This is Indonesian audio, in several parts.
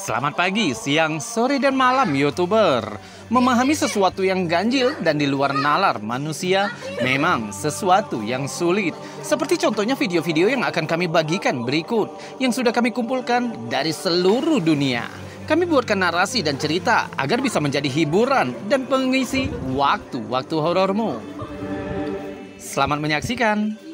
Selamat pagi, siang, sore, dan malam YouTuber. Memahami sesuatu yang ganjil dan di luar nalar manusia memang sesuatu yang sulit. Seperti contohnya video-video yang akan kami bagikan berikut yang sudah kami kumpulkan dari seluruh dunia. Kami buatkan narasi dan cerita agar bisa menjadi hiburan dan pengisi waktu-waktu horormu. Selamat menyaksikan.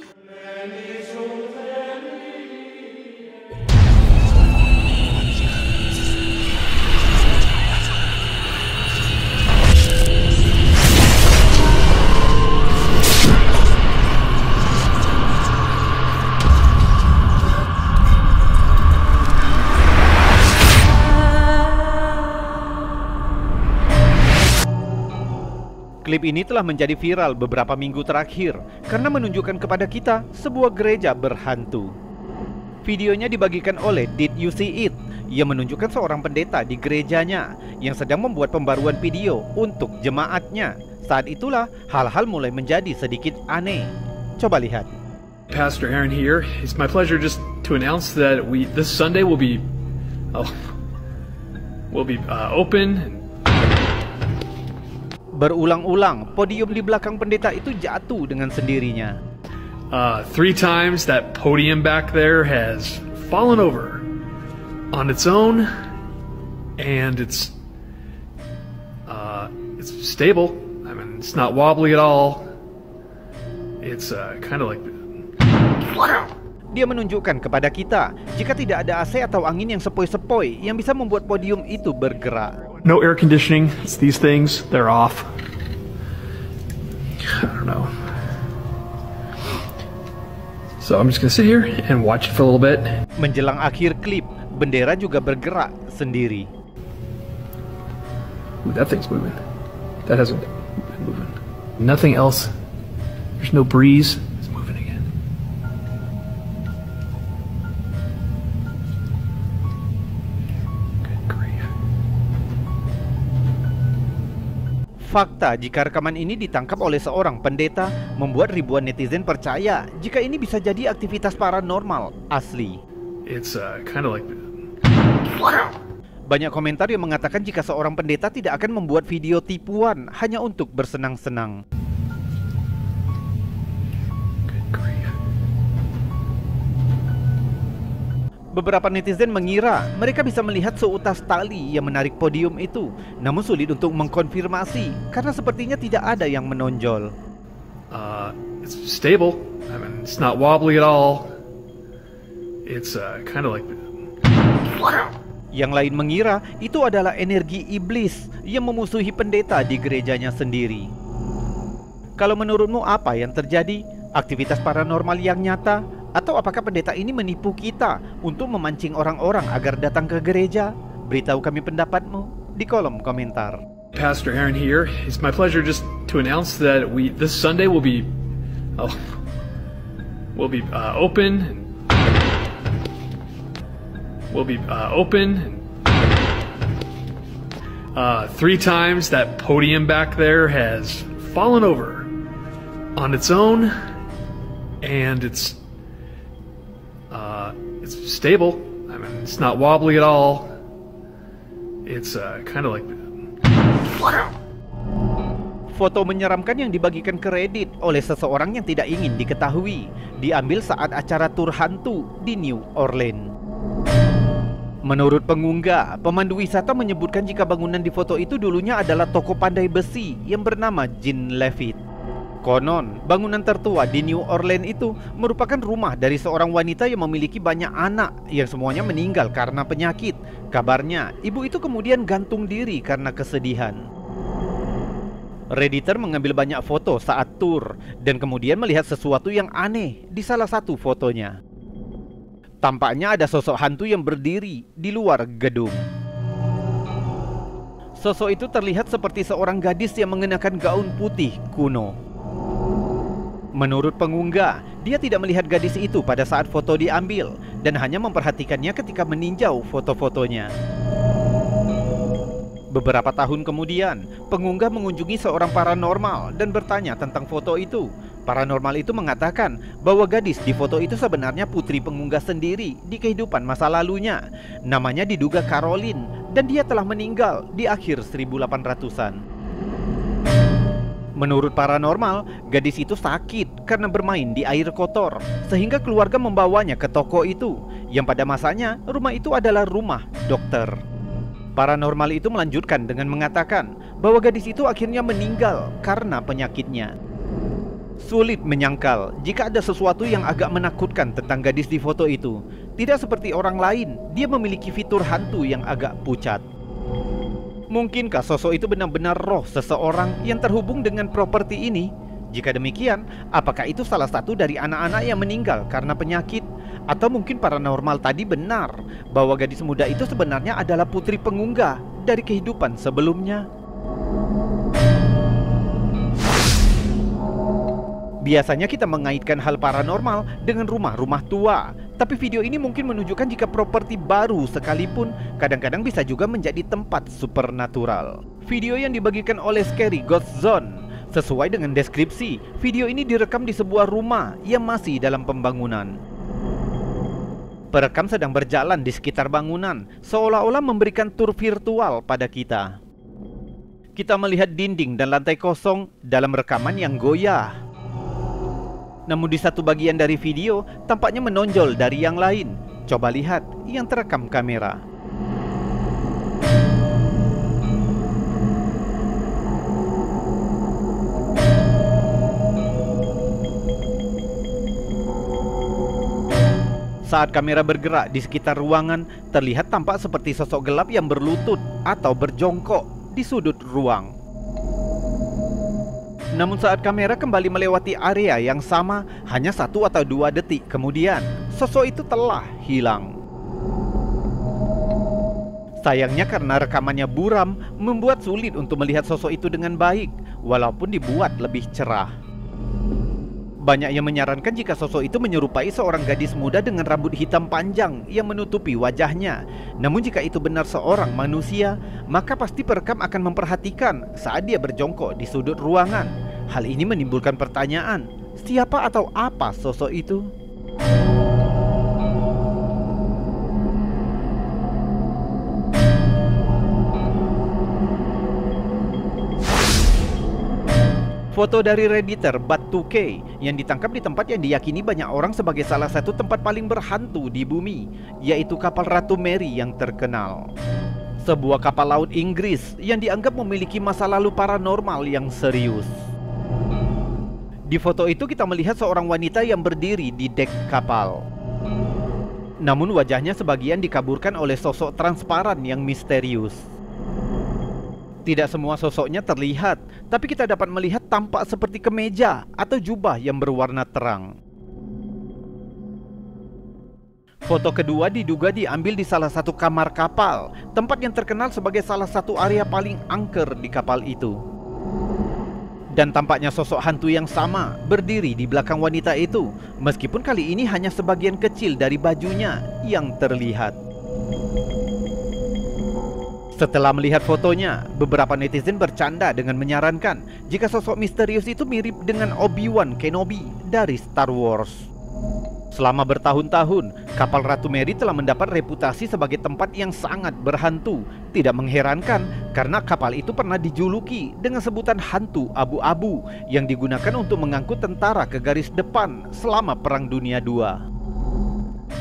Klip ini telah menjadi viral beberapa minggu terakhir karena menunjukkan kepada kita sebuah gereja berhantu. Videonya dibagikan oleh Did You See It yang menunjukkan seorang pendeta di gerejanya yang sedang membuat pembaruan video untuk jemaatnya. Saat itulah hal-hal mulai menjadi sedikit aneh. Coba lihat. Pastor Aaron here. It's my pleasure just to announce that this Sunday will be open. Berulang-ulang, podium di belakang pendeta itu jatuh dengan sendirinya. 3 times that podium back there has fallen over on its own, and it's stable. I mean, it's not wobbly at all. It's kind of like. Dia menunjukkan kepada kita jika tidak ada AC atau angin yang sepoi-sepoi yang bisa membuat podium itu bergerak. No air conditioning. It's these things. They're off. I don't know. So I'm just gonna sit here and watch it for a little bit. Menjelang akhir klip, bendera juga bergerak sendiri. Ooh, that thing's moving. That hasn't been moving. Nothing else. There's no breeze. It's moving again. Good grief. Fakta jika rekaman ini ditangkap oleh seorang pendeta membuat ribuan netizen percaya jika ini bisa jadi aktivitas paranormal asli. It's kind of like. Banyak komentar yang mengatakan jika seorang pendeta tidak akan membuat video tipuan hanya untuk bersenang-senang. Good grief. Beberapa netizen mengira mereka bisa melihat seutas tali yang menarik podium itu, namun sulit untuk mengkonfirmasi karena sepertinya tidak ada yang menonjol. It's stable. I mean, it's not wobbly at all. It's kind of like. Yang lain mengira itu adalah energi iblis yang memusuhi pendeta di gerejanya sendiri. Kalau menurutmu apa yang terjadi? Aktivitas paranormal yang nyata? Atau apakah pendeta ini menipu kita untuk memancing orang-orang agar datang ke gereja? Beritahu kami pendapatmu di kolom komentar. Pastor Aaron here. It's my pleasure just to announce that this Sunday will be open. We'll be open. 3 times that podium back there has fallen over on its own, and it's stable. I mean, it's not wobbly at all. It's kind of like. Foto menyeramkan yang dibagikan ke Reddit oleh seseorang yang tidak ingin diketahui diambil saat acara tur hantu di New Orleans. Menurut pengunggah, pemandu wisata menyebutkan jika bangunan di foto itu dulunya adalah toko pandai besi yang bernama Jean Lafitte. Konon, bangunan tertua di New Orleans itu merupakan rumah dari seorang wanita yang memiliki banyak anak yang semuanya meninggal karena penyakit. Kabarnya, ibu itu kemudian gantung diri karena kesedihan. Redditor mengambil banyak foto saat tur dan kemudian melihat sesuatu yang aneh di salah satu fotonya. Tampaknya ada sosok hantu yang berdiri di luar gedung. Sosok itu terlihat seperti seorang gadis yang mengenakan gaun putih kuno. Menurut pengunggah, dia tidak melihat gadis itu pada saat foto diambil dan hanya memperhatikannya ketika meninjau foto-fotonya. Beberapa tahun kemudian, pengunggah mengunjungi seorang paranormal dan bertanya tentang foto itu. Paranormal itu mengatakan bahwa gadis di foto itu sebenarnya putri pengunggah sendiri di kehidupan masa lalunya. Namanya diduga Caroline dan dia telah meninggal di akhir 1800-an. Menurut paranormal, gadis itu sakit karena bermain di air kotor, sehingga keluarga membawanya ke toko itu, yang pada masanya rumah itu adalah rumah dokter. Paranormal itu melanjutkan dengan mengatakan bahwa gadis itu akhirnya meninggal karena penyakitnya. Sulit menyangkal jika ada sesuatu yang agak menakutkan tentang gadis di foto itu. Tidak seperti orang lain, dia memiliki fitur hantu yang agak pucat. Mungkinkah sosok itu benar-benar roh seseorang yang terhubung dengan properti ini? Jika demikian, apakah itu salah satu dari anak-anak yang meninggal karena penyakit? Atau mungkin paranormal tadi benar bahwa gadis muda itu sebenarnya adalah putri pengunggah dari kehidupan sebelumnya? Biasanya kita mengaitkan hal paranormal dengan rumah-rumah tua, tapi video ini mungkin menunjukkan jika properti baru sekalipun kadang-kadang bisa juga menjadi tempat supernatural. Video yang dibagikan oleh Scary Ghost Zone. Sesuai dengan deskripsi, video ini direkam di sebuah rumah yang masih dalam pembangunan. Perekam sedang berjalan di sekitar bangunan, seolah-olah memberikan tur virtual pada kita. Kita melihat dinding dan lantai kosong dalam rekaman yang goyah. Namun di satu bagian dari video tampaknya menonjol dari yang lain. Coba lihat yang terekam kamera. Saat kamera bergerak di sekitar ruangan, terlihat tampak seperti sosok gelap yang berlutut atau berjongkok di sudut ruang. Namun saat kamera kembali melewati area yang sama, hanya 1 atau 2 detik kemudian, sosok itu telah hilang. Sayangnya karena rekamannya buram, membuat sulit untuk melihat sosok itu dengan baik, walaupun dibuat lebih cerah. Banyak yang menyarankan jika sosok itu menyerupai seorang gadis muda dengan rambut hitam panjang yang menutupi wajahnya. Namun jika itu benar seorang manusia, maka pasti perekam akan memperhatikan saat dia berjongkok di sudut ruangan. Hal ini menimbulkan pertanyaan, siapa atau apa sosok itu? Foto dari Redditor Bat2K yang ditangkap di tempat yang diyakini banyak orang sebagai salah satu tempat paling berhantu di bumi, yaitu kapal Ratu Mary yang terkenal. Sebuah kapal laut Inggris yang dianggap memiliki masa lalu paranormal yang serius. Di foto itu kita melihat seorang wanita yang berdiri di dek kapal. Namun wajahnya sebagian dikaburkan oleh sosok transparan yang misterius. Tidak semua sosoknya terlihat, tapi kita dapat melihat tampak seperti kemeja atau jubah yang berwarna terang. Foto kedua diduga diambil di salah satu kamar kapal, tempat yang terkenal sebagai salah satu area paling angker di kapal itu. Dan tampaknya sosok hantu yang sama berdiri di belakang wanita itu, meskipun kali ini hanya sebagian kecil dari bajunya yang terlihat. Setelah melihat fotonya, beberapa netizen bercanda dengan menyarankan jika sosok misterius itu mirip dengan Obi-Wan Kenobi dari Star Wars. Selama bertahun-tahun, kapal Ratu Mary telah mendapat reputasi sebagai tempat yang sangat berhantu. Tidak mengherankan karena kapal itu pernah dijuluki dengan sebutan hantu abu-abu yang digunakan untuk mengangkut tentara ke garis depan selama Perang Dunia II.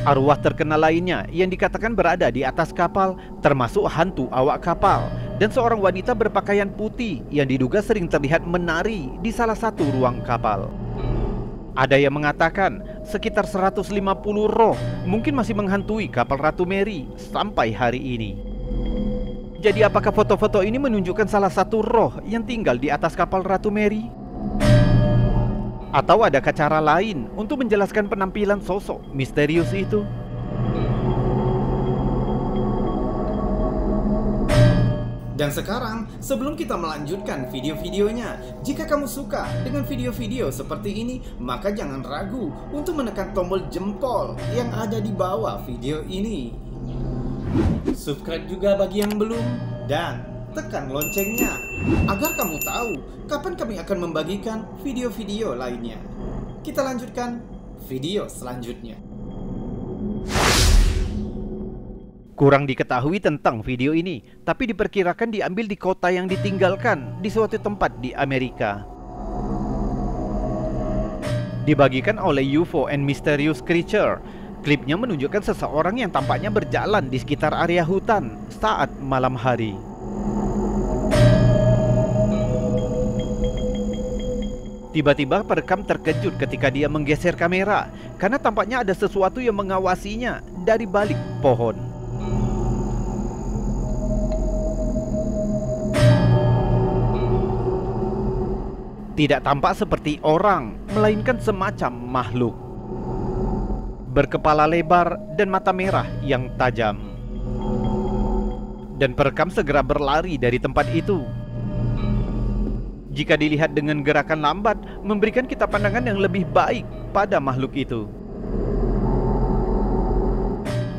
Arwah terkenal lainnya yang dikatakan berada di atas kapal termasuk hantu awak kapal dan seorang wanita berpakaian putih yang diduga sering terlihat menari di salah satu ruang kapal. Ada yang mengatakan sekitar 150 roh mungkin masih menghantui kapal Ratu Mary sampai hari ini. Jadi apakah foto-foto ini menunjukkan salah satu roh yang tinggal di atas kapal Ratu Mary? Atau adakah cara lain untuk menjelaskan penampilan sosok misterius itu? Dan sekarang, sebelum kita melanjutkan video-videonya, jika kamu suka dengan video-video seperti ini, maka jangan ragu untuk menekan tombol jempol yang ada di bawah video ini. Subscribe juga bagi yang belum, dan tekan loncengnya agar kamu tahu kapan kami akan membagikan video-video lainnya. Kita lanjutkan video selanjutnya. Kurang diketahui tentang video ini, tapi diperkirakan diambil di kota yang ditinggalkan di suatu tempat di Amerika. Dibagikan oleh UFO and Mysterious Creature. Klipnya menunjukkan seseorang yang tampaknya berjalan di sekitar area hutan saat malam hari. Tiba-tiba perekam terkejut ketika dia menggeser kamera karena tampaknya ada sesuatu yang mengawasinya dari balik pohon. Tidak tampak seperti orang, melainkan semacam makhluk. Berkepala lebar dan mata merah yang tajam. Dan perekam segera berlari dari tempat itu. Jika dilihat dengan gerakan lambat, memberikan kita pandangan yang lebih baik pada makhluk itu.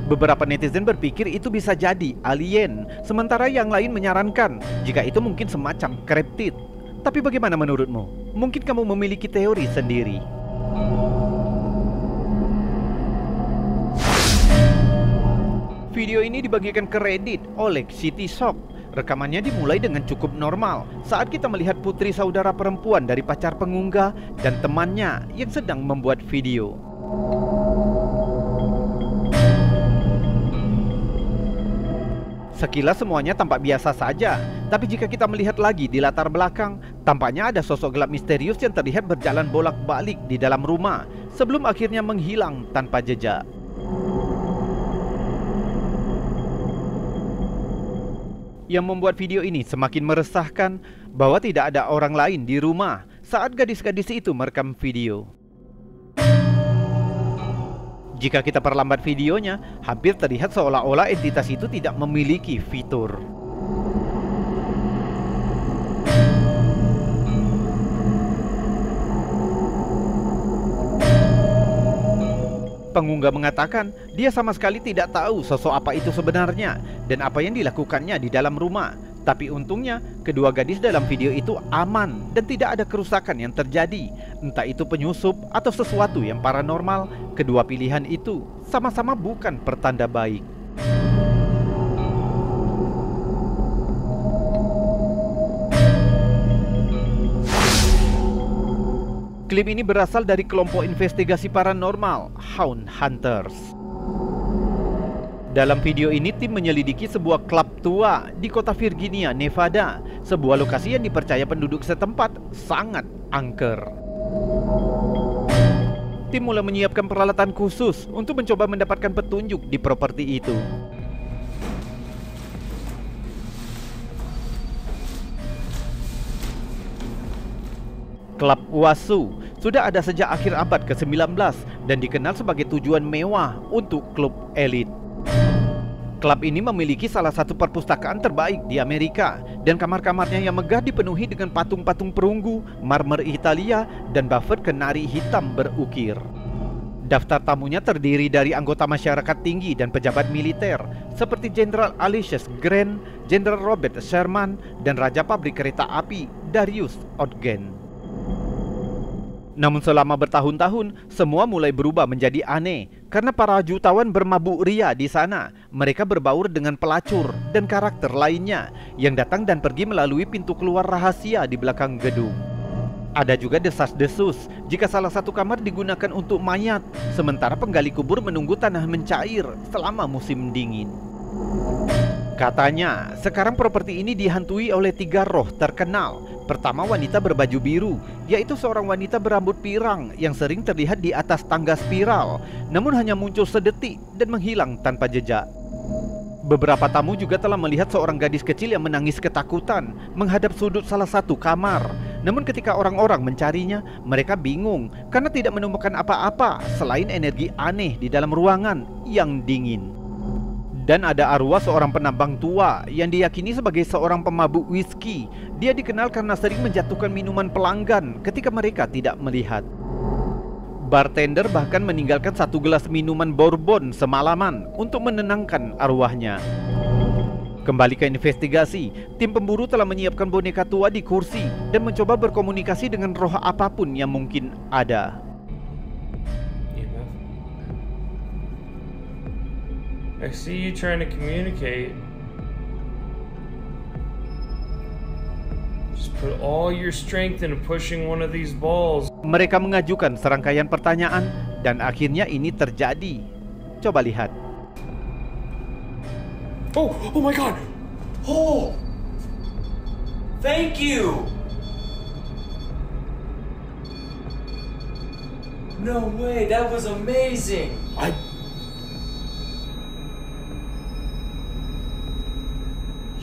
Beberapa netizen berpikir itu bisa jadi alien, sementara yang lain menyarankan jika itu mungkin semacam kriptid. Tapi bagaimana menurutmu? Mungkin kamu memiliki teori sendiri. Video ini dibagikan ke Reddit oleh City Shock. Rekamannya dimulai dengan cukup normal saat kita melihat putri saudara perempuan dari pacar pengunggah dan temannya yang sedang membuat video. Sekilas semuanya tampak biasa saja, tapi jika kita melihat lagi di latar belakang, tampaknya ada sosok gelap misterius yang terlihat berjalan bolak-balik di dalam rumah sebelum akhirnya menghilang tanpa jejak. Yang membuat video ini semakin meresahkan bahwa tidak ada orang lain di rumah saat gadis-gadis itu merekam video. Jika kita perlambat videonya, hampir terlihat seolah-olah entitas itu tidak memiliki fitur. Pengunggah mengatakan dia sama sekali tidak tahu sosok apa itu sebenarnya dan apa yang dilakukannya di dalam rumah. Tapi untungnya, kedua gadis dalam video itu aman dan tidak ada kerusakan yang terjadi. Entah itu penyusup atau sesuatu yang paranormal, kedua pilihan itu sama-sama bukan pertanda baik. Klip ini berasal dari kelompok investigasi paranormal, Hound Hunters. Dalam video ini, tim menyelidiki sebuah klub tua di kota Virginia, Nevada, sebuah lokasi yang dipercaya penduduk setempat sangat angker. Tim mulai menyiapkan peralatan khusus untuk mencoba mendapatkan petunjuk di properti itu. Klub Wasu sudah ada sejak akhir abad ke-19 dan dikenal sebagai tujuan mewah untuk klub elit. Klub ini memiliki salah satu perpustakaan terbaik di Amerika dan kamar-kamarnya yang megah dipenuhi dengan patung-patung perunggu, marmer Italia, dan buffer kenari hitam berukir. Daftar tamunya terdiri dari anggota masyarakat tinggi dan pejabat militer seperti Jenderal Ulysses Grant, Jenderal Robert Sherman, dan Raja Pabrik Kereta Api Darius Ogden. Namun selama bertahun-tahun, semua mulai berubah menjadi aneh karena para jutawan bermabuk ria di sana. Mereka berbaur dengan pelacur dan karakter lainnya yang datang dan pergi melalui pintu keluar rahasia di belakang gedung. Ada juga desas-desus jika salah satu kamar digunakan untuk mayat, sementara penggali kubur menunggu tanah mencair selama musim dingin. Katanya, sekarang properti ini dihantui oleh 3 roh terkenal. Pertama, wanita berbaju biru, yaitu seorang wanita berambut pirang yang sering terlihat di atas tangga spiral, namun hanya muncul sedetik dan menghilang tanpa jejak. Beberapa tamu juga telah melihat seorang gadis kecil yang menangis ketakutan menghadap sudut salah satu kamar. Namun ketika orang-orang mencarinya, mereka bingung karena tidak menemukan apa-apa selain energi aneh di dalam ruangan yang dingin. Dan ada arwah seorang penambang tua yang diyakini sebagai seorang pemabuk whisky. Dia dikenal karena sering menjatuhkan minuman pelanggan ketika mereka tidak melihat. Bartender bahkan meninggalkan 1 gelas minuman bourbon semalaman untuk menenangkan arwahnya. Kembali ke investigasi, tim pemburu telah menyiapkan boneka tua di kursi dan mencoba berkomunikasi dengan roh apapun yang mungkin ada. I see you trying to communicate. Just put all your strength into pushing one of these balls. Mereka mengajukan serangkaian pertanyaan dan akhirnya ini terjadi. Coba lihat. Oh my God! Oh! Thank you! No way, that was amazing!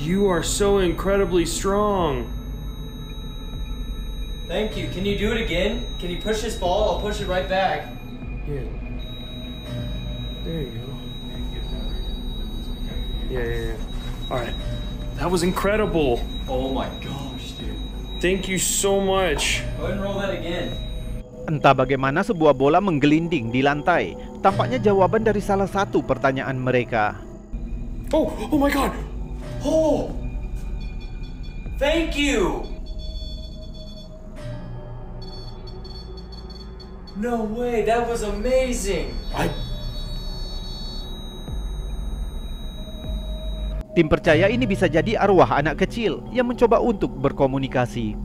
You are so incredibly strong. Thank you. Can you do it again? Can you push this ball? I'll push it right back. Yeah. There you go. Yeah. Alright. That was incredible. Oh my gosh, dude. Thank you so much. Go ahead and roll that again. Entah bagaimana sebuah bola menggelinding di lantai. Tampaknya jawaban dari salah satu pertanyaan mereka. Oh my God! Oh! Thank you! No way, that was amazing. Tim percaya ini bisa jadi arwah anak kecil yang mencoba untuk berkomunikasi.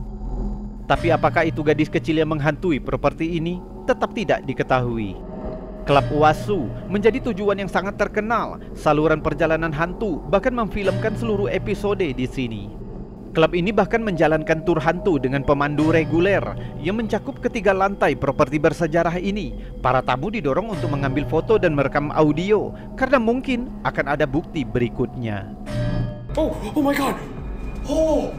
Tapi apakah itu gadis kecil yang menghantui properti ini? Tetap tidak diketahui. Klub Oasu menjadi tujuan yang sangat terkenal. Saluran perjalanan hantu bahkan memfilmkan seluruh episode di sini. Klub ini bahkan menjalankan tur hantu dengan pemandu reguler yang mencakup ketiga lantai properti bersejarah ini. Para tamu didorong untuk mengambil foto dan merekam audio karena mungkin akan ada bukti berikutnya. Oh my God! Oh!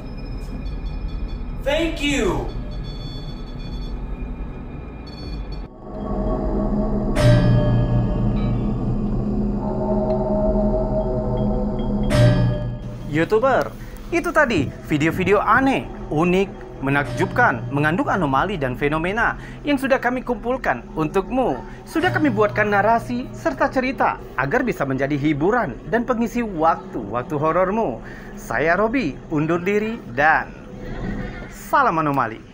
Thank you! YouTuber, itu tadi video-video aneh, unik, menakjubkan, mengandung anomali dan fenomena yang sudah kami kumpulkan untukmu. Sudah kami buatkan narasi serta cerita agar bisa menjadi hiburan dan pengisi waktu-waktu horormu. Saya Robi, undur diri dan salam anomali.